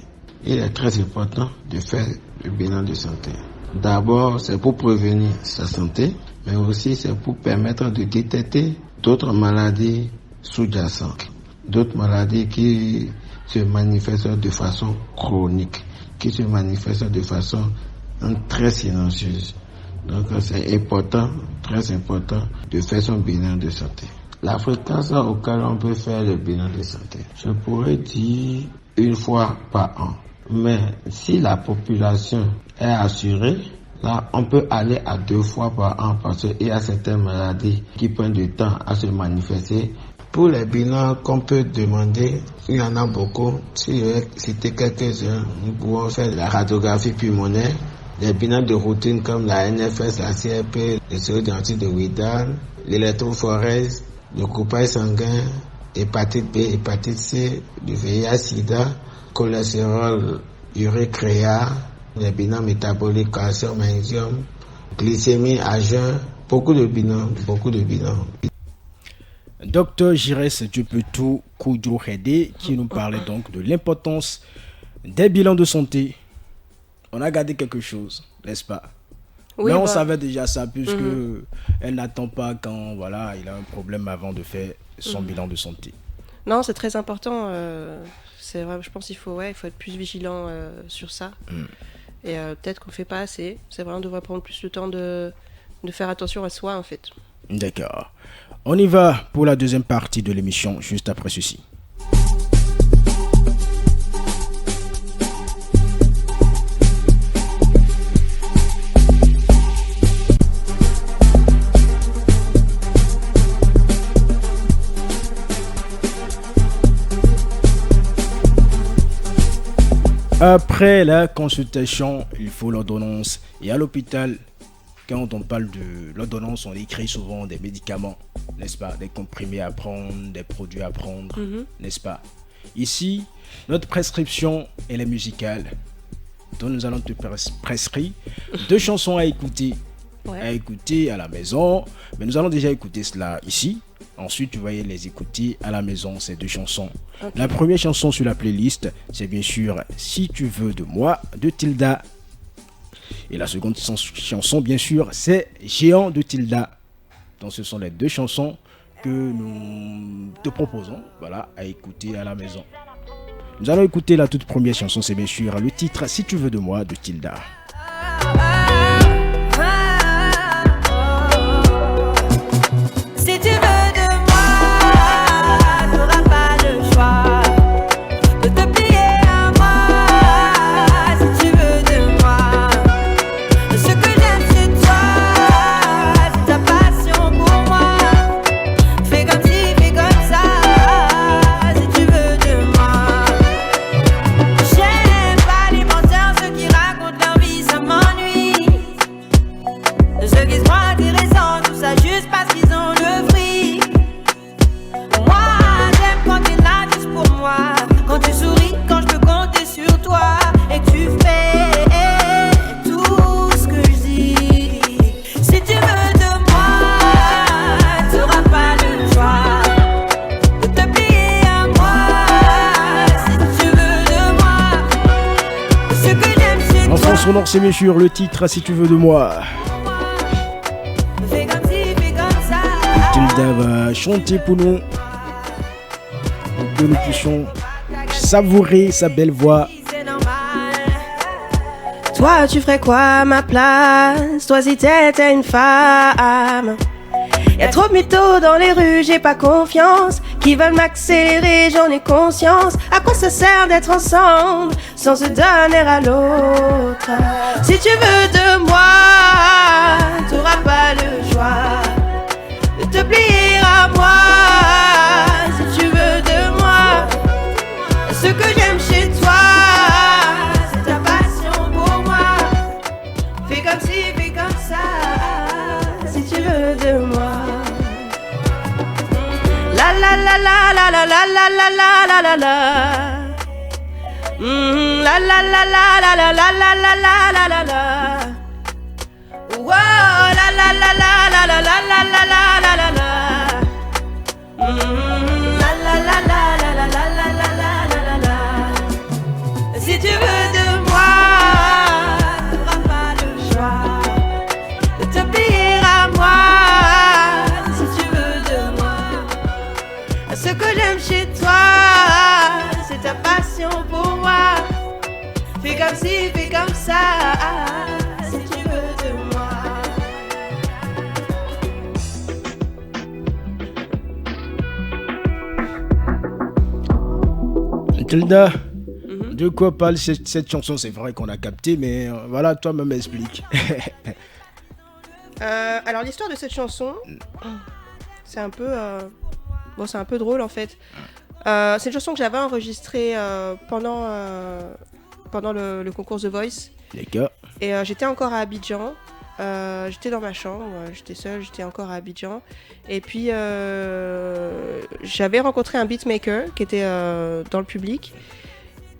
Il est très important de faire le bilan de santé. D'abord, c'est pour prévenir sa santé, mais aussi c'est pour permettre de détecter d'autres maladies sous-jacentes, d'autres maladies qui se manifestent de façon chronique, qui se manifestent de façon très silencieuse. Donc c'est important, très important de faire son bilan de santé. La fréquence auquel on peut faire le bilan de santé, je pourrais dire 1 fois par an. Mais si la population est assurée, là, on peut aller à 2 fois par an parce qu'il y a certaines maladies qui prennent du temps à se manifester. Pour les bilans qu'on peut demander, il y en a beaucoup. Si je vais citer quelques-uns, nous pouvons faire la radiographie pulmonaire, les bilans de routine comme la NFS, la CRP, le sérum de Widal, l'électrophorèse, le coupage sanguin, hépatite B, hépatite C, le VIH-Sida, cholestérol urécréa, les bilans métaboliques, calcium, magnésium, glycémie à jeun, beaucoup de bilans. Docteur Giresse Dieupeutou Koudjou Redé qui nous parlait donc de l'importance des bilans de santé. On a gardé quelque chose, n'est-ce pas? Oui, mais on savait déjà ça puisque elle n'attend pas quand voilà, il a un problème avant de faire son bilan de santé. Non, c'est très important. C'est vrai, je pense qu'il faut être plus vigilant sur ça. Et peut-être qu'on ne fait pas assez. C'est vrai, on devrait prendre plus le temps de faire attention à soi, en fait. D'accord. On y va pour la deuxième partie de l'émission, juste après ceci. Après la consultation, il faut l'ordonnance. Et à l'hôpital, quand on parle de l'ordonnance, on écrit souvent des médicaments, n'est-ce pas? Des comprimés à prendre, des produits à prendre, n'est-ce pas? Ici, notre prescription, elle est musicale. Donc nous allons te prescrire 2 chansons à écouter. À écouter à la maison. Mais nous allons déjà écouter cela ici. Ensuite, tu vas les écouter à la maison, ces 2 chansons. Okay. La première chanson sur la playlist, c'est bien sûr Si tu veux de moi, de Tilda. Et la seconde chanson, bien sûr, c'est Géant de Tilda. Donc ce sont les 2 chansons que nous te proposons, voilà, à écouter à la maison. Nous allons écouter la toute première chanson, c'est bien sûr le titre Si tu veux de moi, de Tilda. Sonore, c'est bien sûr le titre Si tu veux de moi. Tilda va chanter pour nous, pour que nous puissions savourer sa belle voix. Toi, tu ferais quoi à ma place? Toi, si t'étais une femme. Y'a trop de mythos dans les rues, j'ai pas confiance. Qui veulent m'accélérer, j'en ai conscience. À quoi ça sert d'être ensemble sans se donner à l'autre? Si tu veux de moi, t'auras pas le choix de te plier à moi. Si tu veux de moi, ce que j'aime chez toi, c'est ta passion pour moi. Fais comme ci, fais comme ça, si tu veux de moi. La la la la la la la la la la la la. La la la la la la la la la la la la. Wow, la la la la la la la la la la la la. La la la la la la la la la la la la. Si tu veux de moi, t'auras pas le choix de te plier à moi. Si tu veux de moi, ce que j'aime chez toi, c'est ta passion pour moi. Fais comme ci, fais comme ça, si tu veux de moi. Tilda, de quoi parle cette chanson? C'est vrai qu'on a capté, mais voilà, toi-même explique. Alors l'histoire de cette chanson, c'est un peu... Bon, c'est un peu drôle en fait. C'est une chanson que j'avais enregistrée pendant le concours The Voice. D'accord. Et j'étais encore à Abidjan. J'étais dans ma chambre, j'étais seule, j'étais encore à Abidjan. Et puis j'avais rencontré un beatmaker qui était dans le public.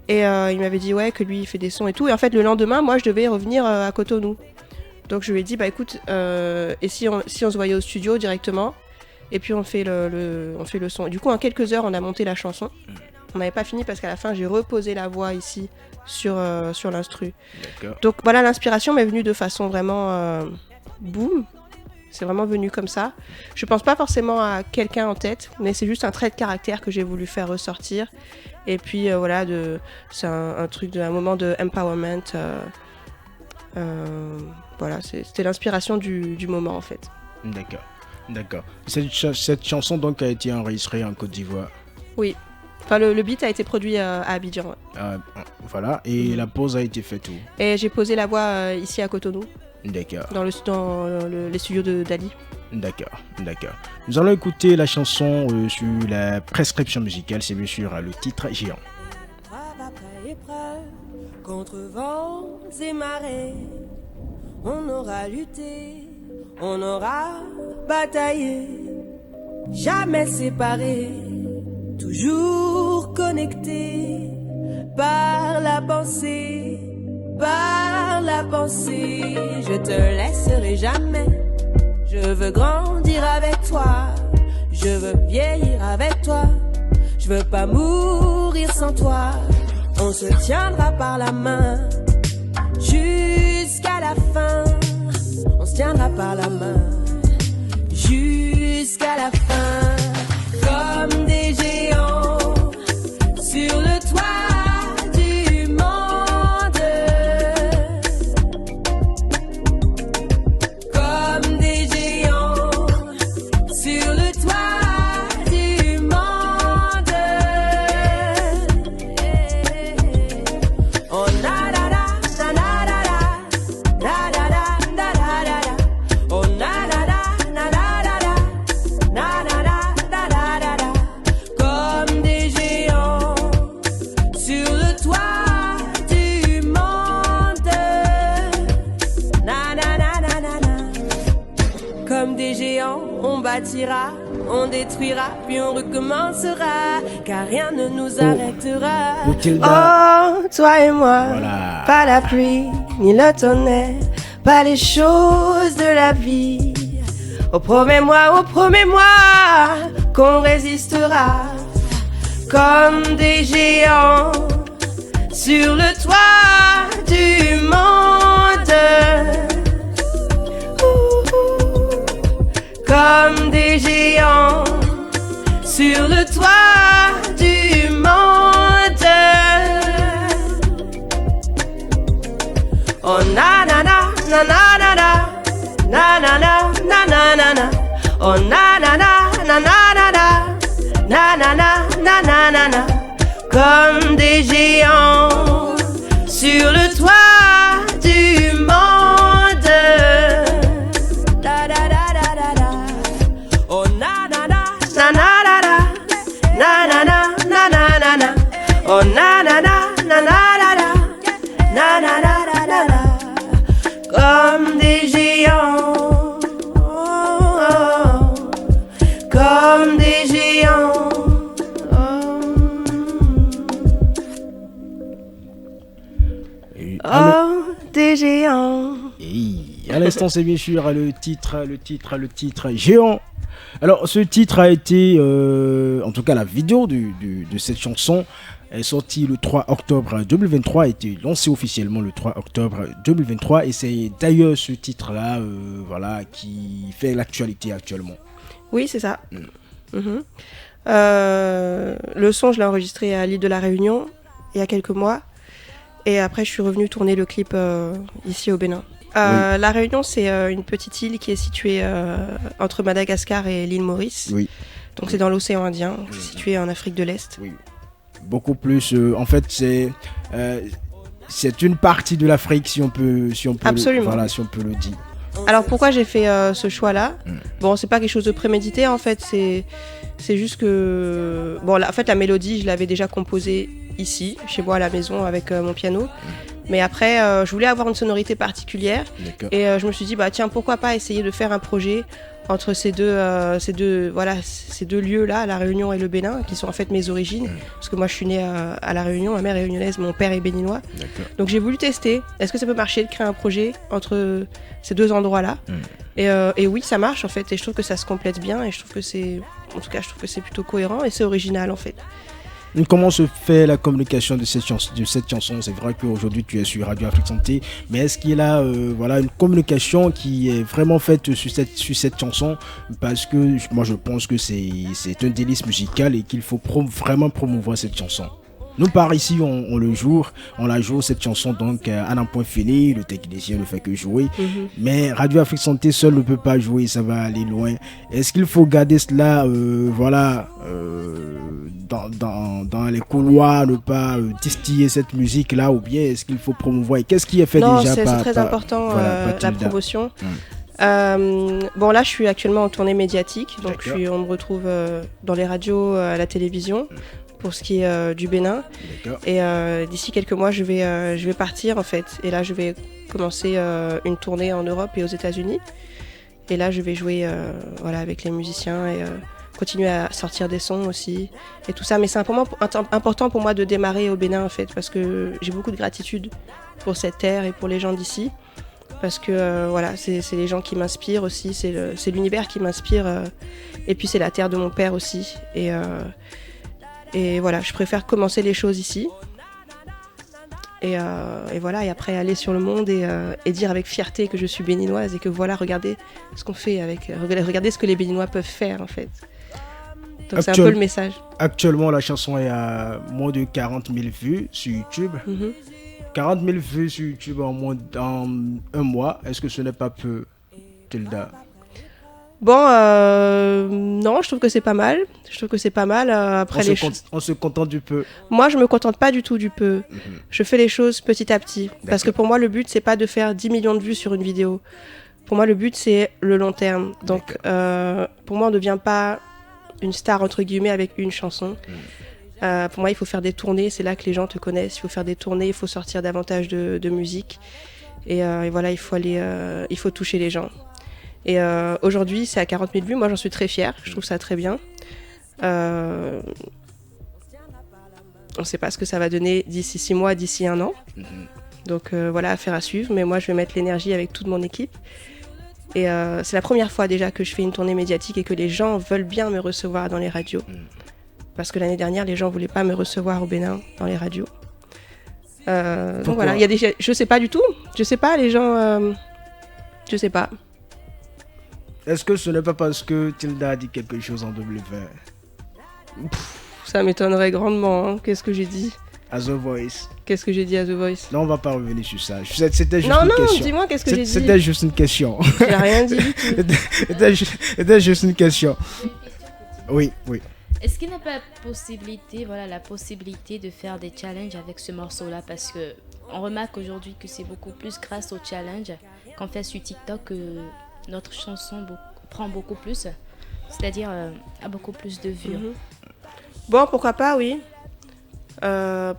Et il m'avait dit ouais que lui il fait des sons et tout. Et en fait le lendemain, moi je devais revenir à Cotonou. Donc je lui ai dit bah écoute, et si on se voyait au studio directement? Et puis on fait le son. Et du coup en quelques heures on a monté la chanson. On n'avait pas fini parce qu'à la fin j'ai reposé la voix ici sur l'instru. D'accord. Donc voilà, l'inspiration m'est venue de façon vraiment boum. C'est vraiment venu comme ça. Je pense pas forcément à quelqu'un en tête, mais c'est juste un trait de caractère que j'ai voulu faire ressortir. Et puis voilà, c'est un truc un moment de empowerment. Voilà, c'était l'inspiration du moment en fait. D'accord. D'accord. Cette chanson donc a été enregistrée en Côte d'Ivoire. Oui. Enfin, le beat a été produit à Abidjan. Voilà. Et la pause a été faite où? Et j'ai posé la voix ici à Cotonou. D'accord. Dans les studios de Dali. D'accord. Nous allons écouter la chanson sur la prescription musicale. C'est bien sûr le titre Géant. Contre vents et marées, on aura lutté, on aura bataillé, jamais séparés, toujours connectés par la pensée, par la pensée. Je te laisserai jamais, je veux grandir avec toi, je veux vieillir avec toi, je veux pas mourir sans toi. On se tiendra par la main jusqu'à la fin. On se tiendra par la main jusqu'à la fin. Comme des géants sur le toit du monde. Comme des géants sur le toit du monde. Oh na na na na na na na na na na na na. Oh na na na na na na na na na na na na. Comme des géants sur le toit du monde. Na na na na na na. Comme des géants, on bâtira, on détruira, puis on recommencera, car rien ne nous arrêtera. Oh, toi et moi, Voilà. pas la pluie, ni le tonnerre, pas les choses de la vie. Oh, promets-moi qu'on résistera, comme des géants sur le toit du monde. Comme des géants sur le toit du monde. Oh na na na na na na na na na na na na na na. Oh na na na na na na na na na na na na na. Comme des géants sur le toit du monde. Da da da da da da. Oh na na na na na na na na na na na na na. Oh na na na na na na na na na na na na. Comme des géants, comme des géants. Oh, des géants. Et à l'instant, c'est bien sûr le titre Géant. Alors, ce titre a été, en tout cas, la vidéo de cette chanson est sortie le 3 octobre 2023, a été lancée officiellement le 3 octobre 2023, et c'est d'ailleurs ce titre-là, voilà, qui fait l'actualité actuellement. Oui, c'est ça. Le son, je l'ai enregistré à l'île de la Réunion il y a quelques mois. Et après, je suis revenue tourner le clip ici au Bénin. Oui. La Réunion, c'est une petite île qui est située entre Madagascar et l'île Maurice. Oui. Donc c'est dans l'océan Indien, situé en Afrique de l'Est. Oui. Beaucoup plus. En fait, c'est une partie de l'Afrique, si on peut Absolument. Si on peut le dire. Alors pourquoi j'ai fait ce choix-là ? Bon, c'est pas quelque chose de prémédité en fait, c'est juste que... Bon, en fait, la mélodie, je l'avais déjà composée ici, chez moi à la maison, avec mon piano. Mais après, je voulais avoir une sonorité particulière. D'accord. Et je me suis dit, bah tiens, pourquoi pas essayer de faire un projet entre ces deux lieux-là, La Réunion et le Bénin, qui sont en fait mes origines. Parce que moi, je suis née à La Réunion, ma mère est réunionnaise, mon père est béninois. D'accord. Donc j'ai voulu tester, est-ce que ça peut marcher de créer un projet entre ces deux endroits-là. Et oui, ça marche en fait, et je trouve que ça se complète bien, et je trouve que c'est plutôt cohérent, et c'est original en fait. Comment se fait la communication de cette chanson? C'est vrai qu'aujourd'hui tu es sur Radio Afrique Santé, mais est-ce qu'il y a une communication qui est vraiment faite sur cette chanson? Parce que moi je pense que c'est un délice musical et qu'il faut vraiment promouvoir cette chanson. Nous par ici on la joue cette chanson donc à un point fini, le technicien ne fait que jouer, mais Radio Afrique Santé seul ne peut pas jouer, ça va aller loin. Est-ce qu'il faut garder cela dans les couloirs, ne pas distiller cette musique là, ou bien est-ce qu'il faut promouvoir? Et qu'est-ce qui est fait déjà c'est très important la promotion. Bon là je suis actuellement en tournée médiatique, donc on me retrouve dans les radios, à la télévision. pour ce qui est du Bénin. D'accord. Et d'ici quelques mois, je vais partir en fait. Et là, je vais commencer une tournée en Europe et aux États-Unis. Et là, je vais jouer avec les musiciens et continuer à sortir des sons aussi et tout ça. Mais c'est important pour moi de démarrer au Bénin en fait, parce que j'ai beaucoup de gratitude pour cette terre et pour les gens d'ici. Parce que c'est les gens qui m'inspirent aussi, c'est l'univers qui m'inspire. Et puis c'est la terre de mon père aussi. Et voilà, je préfère commencer les choses ici. Et après aller sur le monde et dire avec fierté que je suis béninoise et que voilà, regardez ce qu'on fait regardez ce que les Béninois peuvent faire en fait. Donc c'est un peu le message. Actuellement, la chanson est à moins de 40 000 vues sur YouTube. 40 000 vues sur YouTube en un mois, est-ce que ce n'est pas peu, Tilda? Bon, non, je trouve que c'est pas mal. Après on se contente du peu. Moi, je me contente pas du tout du peu. Je fais les choses petit à petit. Parce que pour moi, le but, c'est pas de faire 10 millions de vues sur une vidéo. Pour moi, le but, c'est le long terme. Donc, pour moi, on ne devient pas une star, entre guillemets, avec une chanson. Pour moi, il faut faire des tournées. C'est là que les gens te connaissent. Il faut faire des tournées. Il faut sortir davantage de musique. Et voilà, il faut toucher les gens. Et aujourd'hui, c'est à 40 000 vues. Moi, j'en suis très fière. Je trouve ça très bien. On ne sait pas ce que ça va donner d'ici 6 mois, d'ici 1 an. Donc voilà, affaire à suivre. Mais moi, je vais mettre l'énergie avec toute mon équipe. Et c'est la première fois déjà que je fais une tournée médiatique et que les gens veulent bien me recevoir dans les radios. Parce que l'année dernière, les gens ne voulaient pas me recevoir au Bénin dans les radios. Donc voilà, je ne sais pas du tout. Je ne sais pas, les gens... je ne sais pas. Est-ce que ce n'est pas parce que Tilda a dit quelque chose en 2020? Ça m'étonnerait grandement. Hein. Qu'est-ce que j'ai dit? À The Voice. Qu'est-ce que j'ai dit à The Voice? Non, on va pas revenir sur ça. C'était juste une question. Non, dis-moi qu'est-ce que j'ai dit. C'était juste une question. J'ai rien dit du tout. C'était juste une question. Oui. Est-ce qu'il n'y a pas la possibilité de faire des challenges avec ce morceau-là? Parce que on remarque aujourd'hui que c'est beaucoup plus grâce aux challenges qu'on fait sur TikTok que notre chanson prend beaucoup plus. C'est-à-dire a beaucoup plus de vues. Bon, pourquoi pas, oui.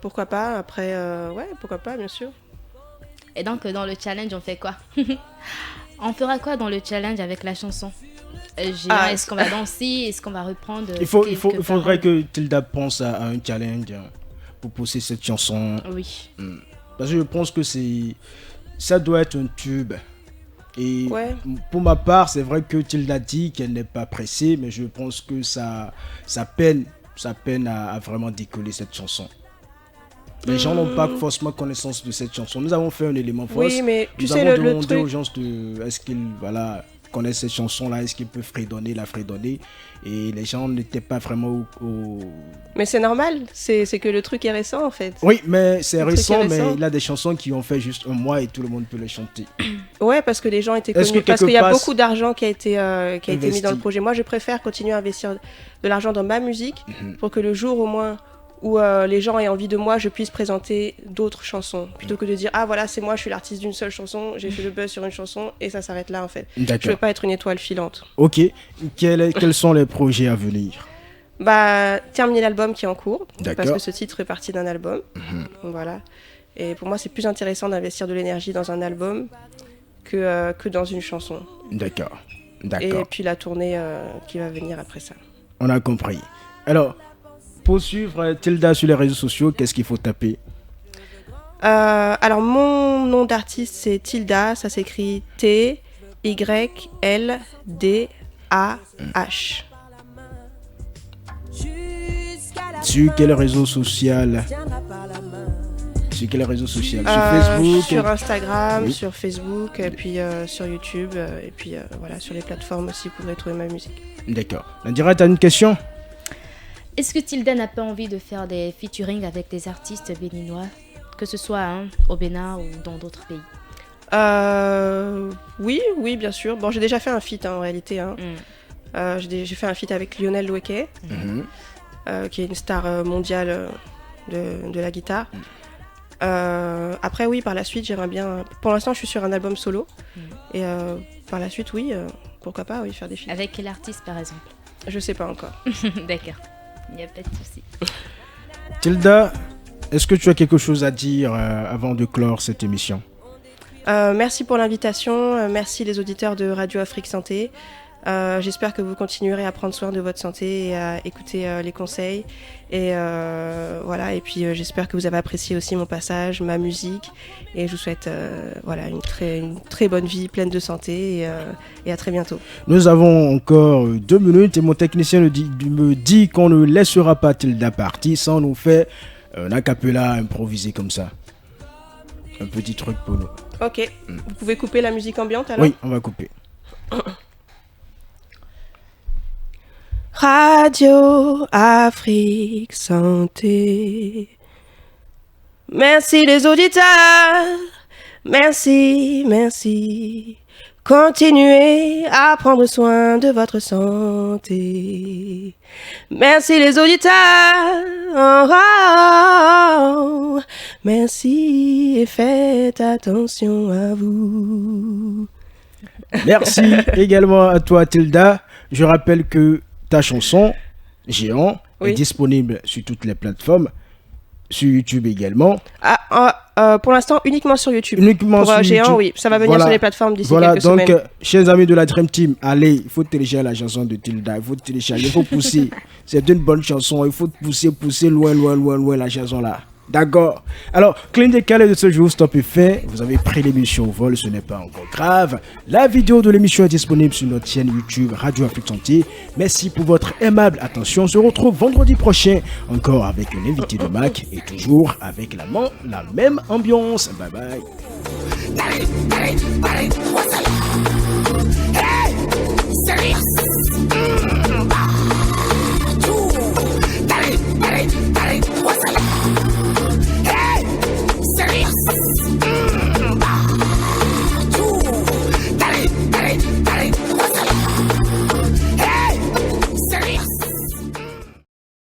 Pourquoi pas, après, pourquoi pas, bien sûr. Et donc, dans le challenge, on fait quoi? On fera quoi dans le challenge avec la chanson? Est-ce qu'on va danser? Est-ce qu'on va reprendre? Il faudrait que Tilda pense à un challenge pour pousser cette chanson. Oui. Parce que je pense que ça doit être un tube. Et pour ma part, c'est vrai que Tilda dit qu'elle n'est pas pressée, mais je pense que ça peine à vraiment décoller cette chanson. Les gens n'ont pas forcément connaissance de cette chanson. Nous avons fait un élément fausse. Oui, mais nous avons demandé aux gens est-ce qu'ils connaissent cette chanson-là, est-ce qu'ils peuvent la fredonner. Et les gens n'étaient pas vraiment au... Mais c'est normal, c'est que le truc est récent en fait. Oui, mais c'est récent, mais il y a des chansons qui ont fait juste un mois et tout le monde peut les chanter. Ouais, parce que les gens étaient connus, parce qu'il y a beaucoup d'argent qui a été mis dans le projet. Moi, je préfère continuer à investir de l'argent dans ma musique pour que le jour au moins où les gens aient envie de moi, je puisse présenter d'autres chansons. Plutôt que de dire, ah voilà, c'est moi, je suis l'artiste d'une seule chanson, j'ai fait le buzz sur une chanson et ça s'arrête là en fait. D'accord. Je veux pas être une étoile filante. Ok, quels sont les projets à venir? Terminer l'album qui est en cours, D'accord. parce que ce titre fait partie d'un album. Voilà. Et pour moi, c'est plus intéressant d'investir de l'énergie dans un album que dans une chanson. D'accord. Et puis la tournée qui va venir après ça. On a compris. Alors, pour suivre Tilda sur les réseaux sociaux, qu'est-ce qu'il faut taper? Alors, mon nom d'artiste, c'est Tilda. Ça s'écrit T-Y-L-D-A-H. Sur quel réseau social? Sur Facebook? Sur Instagram, sur Facebook, et puis sur YouTube, et puis voilà, sur les plateformes aussi, vous pourrez trouver ma musique. D'accord. Nadira, tu as une question? Est-ce que Tilda n'a pas envie de faire des featuring avec des artistes béninois, que ce soit au Bénin ou dans d'autres pays? Oui, bien sûr. Bon, j'ai déjà fait un feat en réalité. J'ai fait un feat avec Lionel Loueke, qui est une star mondiale de la guitare. Après, oui, par la suite, j'aimerais bien... Pour l'instant, je suis sur un album solo. Et par la suite, oui, pourquoi pas, faire des feats. Avec quel artiste, par exemple? Je sais pas encore. D'accord. Il n'y a pas de souci. Tilda, est-ce que tu as quelque chose à dire avant de clore cette émission? Merci pour l'invitation, merci les auditeurs de Radio Afrique Santé. J'espère que vous continuerez à prendre soin de votre santé et à écouter les conseils. Et voilà. Et puis j'espère que vous avez apprécié aussi mon passage, ma musique. Et je vous souhaite voilà, une très bonne vie, pleine de santé. Et à très bientôt. Nous avons encore 2 minutes et mon technicien me dit qu'on ne laissera pas Tilda partir sans nous faire un acapella improvisé comme ça. Un petit truc pour nous. Ok. Vous pouvez couper la musique ambiante alors? Oui, on va couper. Radio Afrique Santé. Merci les auditeurs. Merci, merci. Continuez à prendre soin de votre santé. Merci les auditeurs. Oh, oh, oh. Merci et faites attention à vous. Merci également à toi Tilda. Je rappelle que ta chanson, Géant, est disponible sur toutes les plateformes, sur YouTube également. Pour l'instant, uniquement sur YouTube. Uniquement pour sur Géant, YouTube. oui. Ça va venir sur les plateformes d'ici quelques donc, semaines. Chers amis de la Dream Team, allez, il faut télécharger la chanson de Tilda. Il faut télécharger, il faut pousser. C'est une bonne chanson. Il faut pousser loin la chanson là. D'accord. Alors, Clean Décalé de ce jour, stop et fait. Vous avez pris l'émission au vol, ce n'est pas encore grave. La vidéo de l'émission est disponible sur notre chaîne YouTube Radio Afrique Santé. Merci pour votre aimable attention. On se retrouve vendredi prochain, encore avec un invité de Mac et toujours avec la même ambiance. Bye bye.